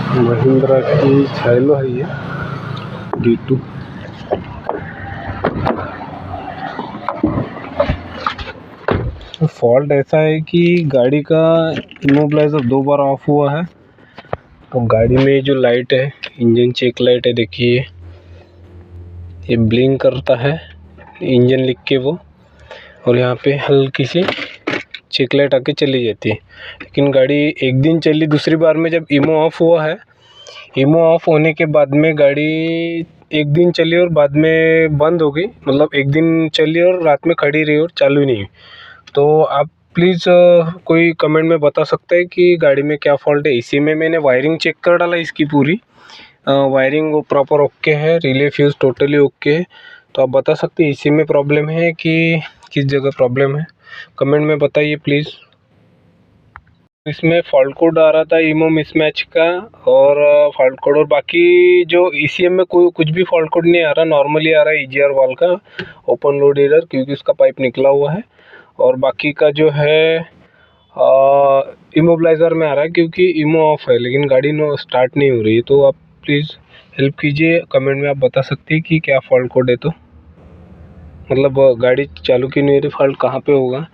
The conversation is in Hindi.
महिंद्रा की छैलो है ये D2। फॉल्ट ऐसा है कि गाड़ी का इमोबिलाइजर 2 बार ऑफ हुआ है। तो गाड़ी में जो लाइट है, इंजन चेक लाइट है, देखिए ये ब्लिंक करता है इंजन लिख के वो, और यहाँ पे हल्की सी चेक लाइट आके चली जाती है। लेकिन गाड़ी एक दिन चली, दूसरी बार में जब इमो ऑफ हुआ है, इमो ऑफ होने के बाद में गाड़ी एक दिन चली और बाद में बंद हो गई। मतलब एक दिन चली और रात में खड़ी रही और चालू ही नहीं हुई। तो आप प्लीज़ कोई कमेंट में बता सकते हैं कि गाड़ी में क्या फॉल्ट है। इसी में मैंने वायरिंग चेक कर डाला इसकी पूरी, वायरिंग वो प्रॉपर ओके है, रिले फ्यूज़ टोटली ओके है। तो आप बता सकते हैं इसी में प्रॉब्लम है कि किस जगह प्रॉब्लम है, कमेंट में बताइए प्लीज़। इसमें फॉल्ट कोड आ रहा था इमो मिसमैच का, और फॉल्ट कोड, और बाकी जो ECM में कोई कुछ भी फॉल्ट कोड नहीं आ रहा, नॉर्मली आ रहा है EGR वाल का ओपन लोड एरर, क्योंकि उसका पाइप निकला हुआ है। और बाकी का जो है इमोबिलाइज़र में आ रहा है क्योंकि इमो ऑफ है, लेकिन गाड़ी नो स्टार्ट नहीं हो रही है। तो आप प्लीज़ हेल्प कीजिए, कमेंट में आप बता सकते हैं कि क्या फॉल्ट कोड है। तो मतलब गाड़ी चालू क्यों नहीं हो रही, फॉल्ट कहाँ पे होगा।